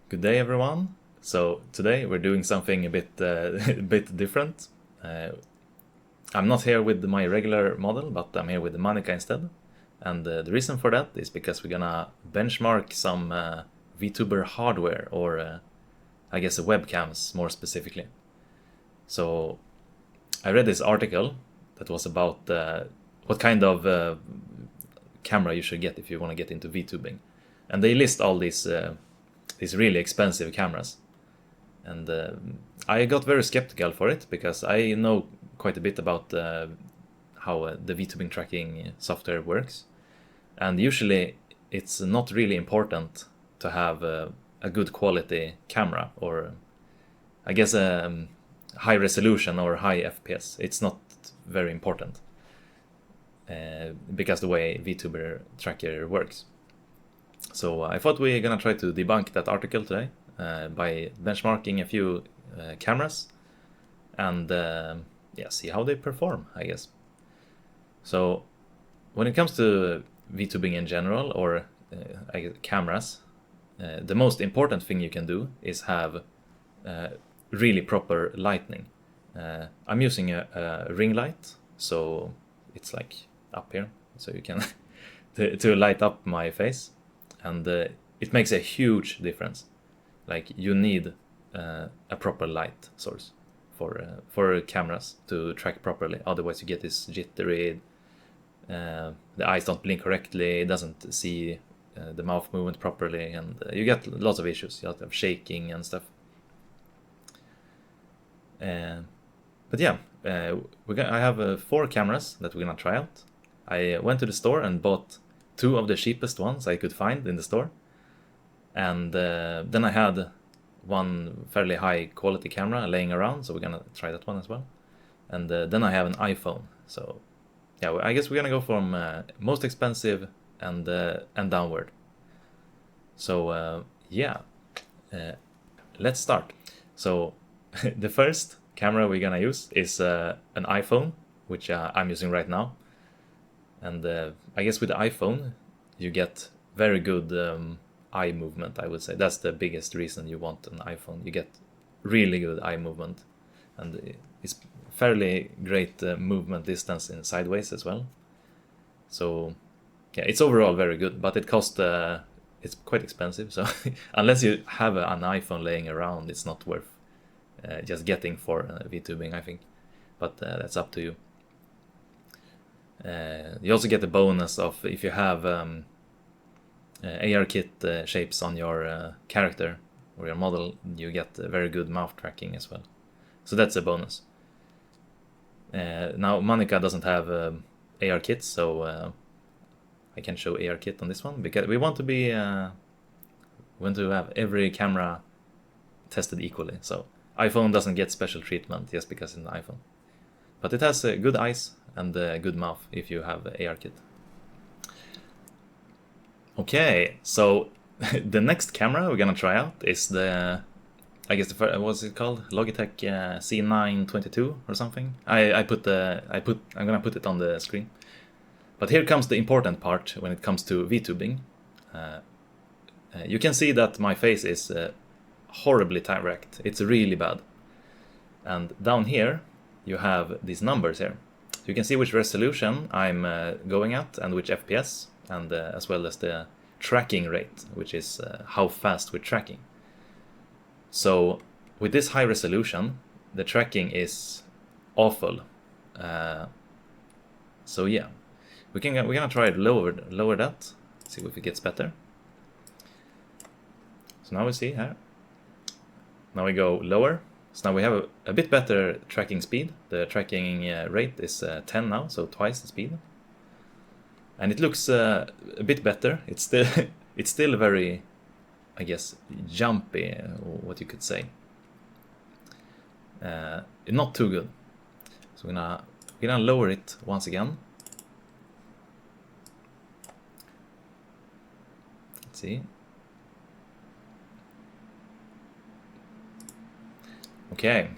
Good day, everyone. So today we're doing something a bit a bit different. I'm not here with my regular model, but I'm here with the Monica instead. And the reason for that is because we're gonna benchmark some VTuber hardware, or I guess webcams more specifically. So I read this article that was about what kind of camera you should get if you want to get into VTubing, and they list all these really expensive cameras. And I got very skeptical for it because I know quite a bit about how the VTubing tracking software works. And usually it's not really important to have a good quality camera, or I guess high resolution or high FPS. It's not very important because the way VTuber tracker works. So I thought we were gonna try to debunk that article today by benchmarking a few cameras and see how they perform, I guess. So when it comes to VTubing in general, or I guess cameras, the most important thing you can do is have really proper lighting. I'm using a ring light, so it's like up here, so you can to light up my face. And it makes a huge difference. Like, you need a proper light source for cameras to track properly. Otherwise you get this jittery, the eyes don't blink correctly, it doesn't see the mouth movement properly, and you get lots of issues. You have shaking and stuff. But yeah, I have 4 cameras that we're gonna try out. I went to the store and bought 2 of the cheapest ones I could find in the store, and then I had one fairly high quality camera laying around, so we're gonna try that one as well. And then I have an iPhone, so yeah, I guess we're gonna go from most expensive and downward. So let's start. So the first camera we're gonna use is an iPhone, which I'm using right now. And I guess with the iPhone, you get very good eye movement, I would say. That's the biggest reason you want an iPhone. You get really good eye movement. And it's fairly great movement distance in sideways as well. So yeah, it's overall very good, but it costs, it's quite expensive. So unless you have an iPhone laying around, it's not worth just getting for VTubing, I think. But that's up to you. You also get the bonus of, if you have ARKit shapes on your character or your model, you get very good mouth tracking as well. So that's a bonus. Now Monica doesn't have ARKit, so I can show ARKit on this one because we want to be we want to have every camera tested equally. So iPhone doesn't get special treatment just because it's an iPhone, but it has good eyes and good mouth if you have ARKit. Okay, so the next camera we're gonna try out is the, I guess what's it called? Logitech C922 or something. I'm gonna put it on the screen. But here comes the important part when it comes to VTubing. You can see that my face is horribly direct. It's really bad. And down here you have these numbers here. You can see which resolution I'm going at and which FPS, and as well as the tracking rate, which is how fast we're tracking. So with this high resolution, the tracking is awful. So yeah, we're gonna try to lower that, see if it gets better. So now we see here. Now we go lower. So now we have a bit better tracking speed. The tracking rate is 10 now, so twice the speed. And it looks a bit better. It's still very, I guess, jumpy, or what you could say. Not too good. So we're gonna lower it once again. Let's see. Okay.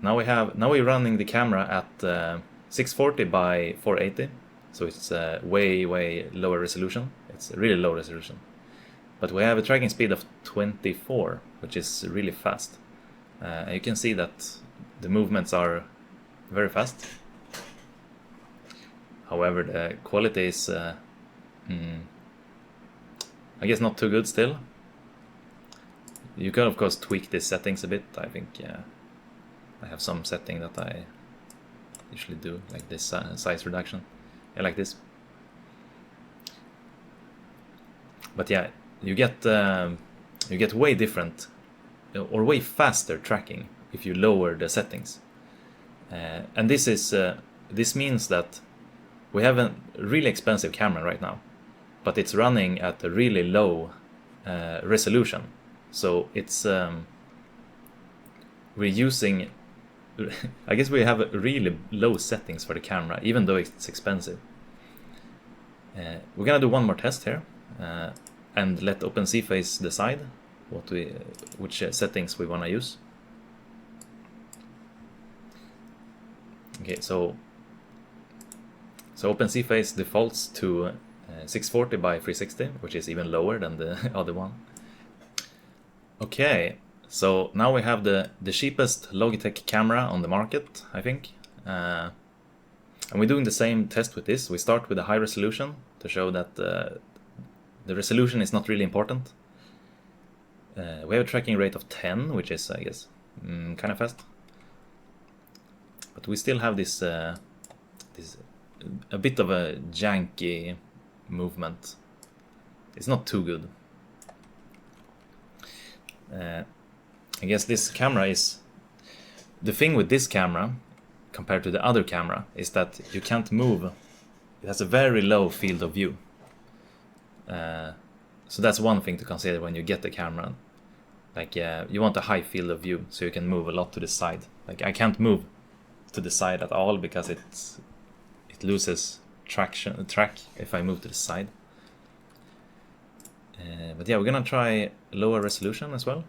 Now we're running the camera at 640 by 480, so it's way lower resolution. It's a really low resolution. but we have a tracking speed of 24, which is really fast. And you can see that the movements are very fast. However, the quality is, I guess, not too good still. You can of course tweak these settings a bit. I think I have some setting that I usually do, like this size reduction, like this. But yeah, you get way different or way faster tracking if you lower the settings. And this means that we have a really expensive camera right now, but it's running at a really low resolution. So it's we're using I guess we have really low settings for the camera, even though it's expensive. We're gonna do one more test here and let OpenCFace decide which settings we want to use. Okay, so OpenCFace defaults to 640 by 360, which is even lower than the other one. Okay, so now we have the cheapest Logitech camera on the market, I think. And we're doing the same test with this. We start with a high resolution to show that the resolution is not really important. We have a tracking rate of 10, which is, I guess, kind of fast. But we still have this a bit of a janky movement. It's not too good. I guess this camera is... The thing with this camera, compared to the other camera, is that you can't move. It has a very low field of view. So that's one thing to consider when you get the camera. Like, you want a high field of view, so you can move a lot to the side. Like, I can't move to the side at all because it loses track if I move to the side. But yeah, we're gonna try lower resolution as well.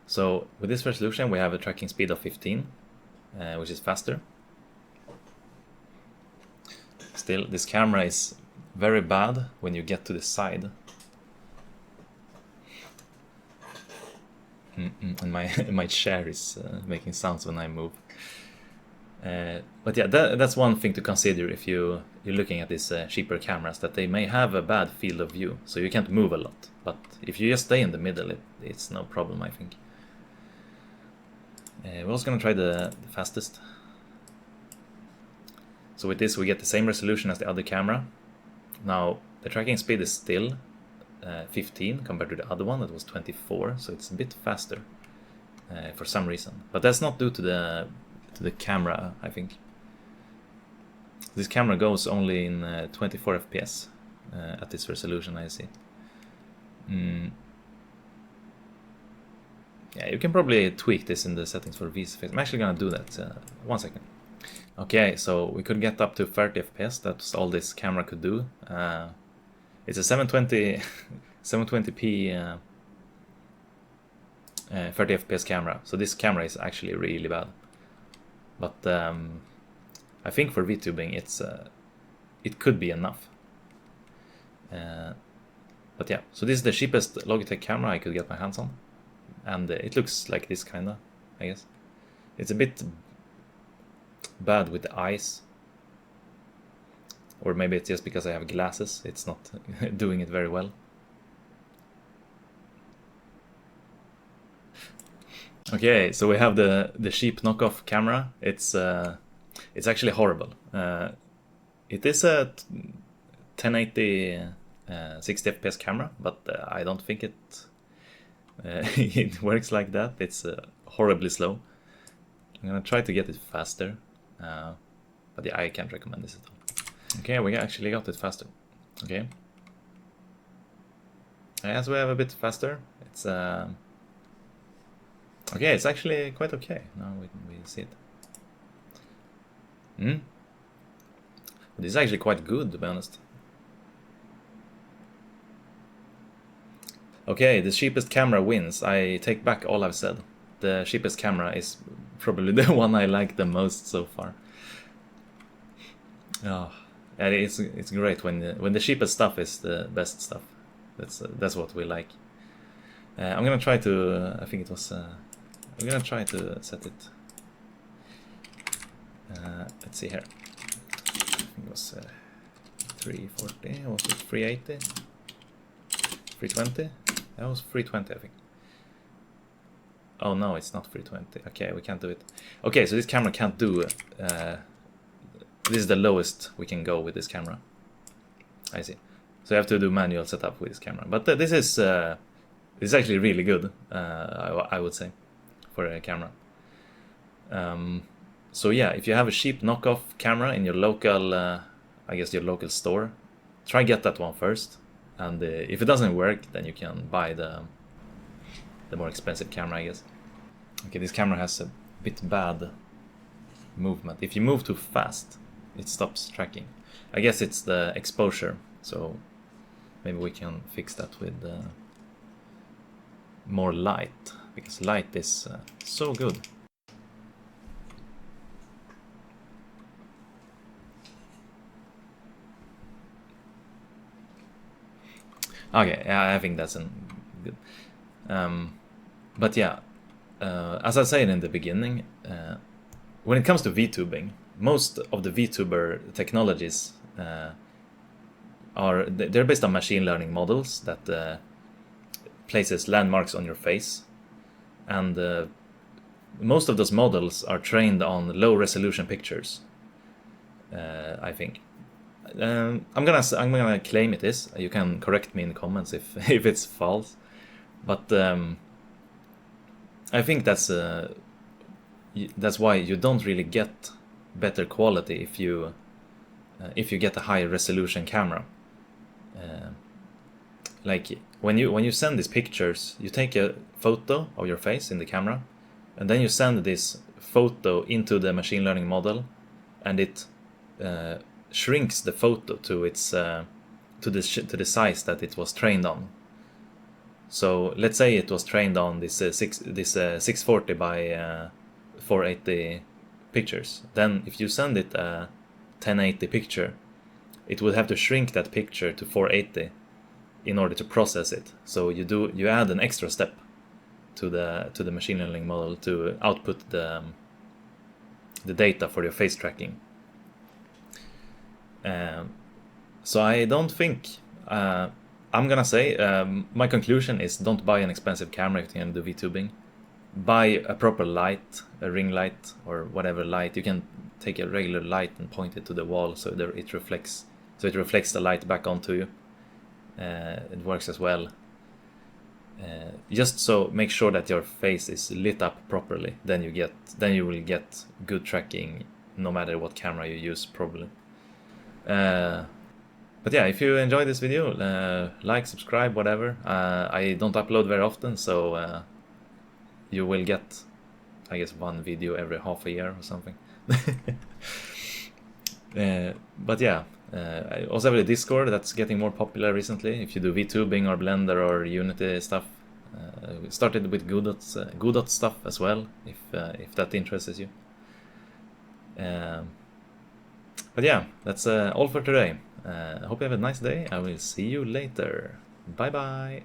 So with this resolution we have a tracking speed of 15, which is faster. Still, this camera is very bad when you get to the side. And my chair is making sounds when I move. But yeah, that's one thing to consider if you're looking at these cheaper cameras, that they may have a bad field of view, so you can't move a lot. But if you just stay in the middle, it's no problem, I think. We're also going to try the fastest. So with this we get the same resolution as the other camera. Now the tracking speed is still 15 compared to the other one that was 24, so it's a bit faster for some reason. But that's not due to the camera, I think. This camera goes only in 24 FPS at this resolution, I see. Yeah, you can probably tweak this in the settings for VTubing. I'm actually gonna do that. 1 second. Okay, so we could get up to 30 FPS. That's all this camera could do. It's a 720p 30 FPS camera. So this camera is actually really bad. But I think for VTubing it could be enough. But yeah, so this is the cheapest Logitech camera I could get my hands on. And it looks like this kinda, I guess. It's a bit bad with the eyes. Or maybe it's just because I have glasses, it's not doing it very well. Okay, so we have the cheap knockoff camera. It's actually horrible. It is a 1080 60 FPS camera, but I don't think it works like that. It's horribly slow. I'm gonna try to get it faster, but yeah, I can't recommend this at all. Okay, we actually got it faster. Okay, as we have a bit faster, it's okay. It's actually quite okay. Now we see it. This is actually quite good, to be honest. Okay, the cheapest camera wins. I take back all I've said. The cheapest camera is probably the one I like the most so far. Oh, and it's great when the cheapest stuff is the best stuff. That's what we like. I'm gonna try to. I think it was. I'm gonna try to set it. Let's see here. I think it was 340. Or was it 380? 320? That was 320, I think. Oh no, it's not 320. Okay, we can't do it. Okay, so this camera can't do. This is the lowest we can go with this camera. I see. So you have to do manual setup with this camera. But this is actually really good. I would say, for a camera. So yeah, if you have a cheap knockoff camera in your local, I guess your local store, try get that one first. And if it doesn't work, then you can buy the more expensive camera, I guess. Okay, this camera has a bit bad movement. If you move too fast, it stops tracking. I guess it's the exposure, so maybe we can fix that with more light, because light is so good. Okay, yeah, I think that's good. But yeah, as I said in the beginning, when it comes to VTubing, most of the VTuber technologies they're based on machine learning models that places landmarks on your face, and most of those models are trained on low resolution pictures. I think. I'm gonna claim it is. You can correct me in the comments if if it's false, but I think that's why you don't really get better quality if you get a high resolution camera. Like when you send these pictures, you take a photo of your face in the camera, and then you send this photo into the machine learning model, and it shrinks the photo to its to the size that it was trained on. So let's say it was trained on this 640 by 480 pictures. Then if you send it a 1080 picture, it would have to shrink that picture to 480 in order to process it. So you add an extra step to the machine learning model to output the data for your face tracking. So I don't think I'm gonna say my conclusion is don't buy an expensive camera if you're gonna do VTubing. Buy a proper light, a ring light or whatever light. You can take a regular light and point it to the wall so that it reflects the light back onto you. It works as well. Just so make sure that your face is lit up properly. Then you will get good tracking no matter what camera you use, probably. But yeah, if you enjoyed this video, like, subscribe, whatever. I don't upload very often, so you will get, I guess, one video every half a year or something. But yeah, I also have a Discord that's getting more popular recently. If you do VTubing or Blender or Unity stuff, we started with Godot stuff as well, if that interests you. But yeah, that's all for today. I hope you have a nice day. I will see you later. Bye bye.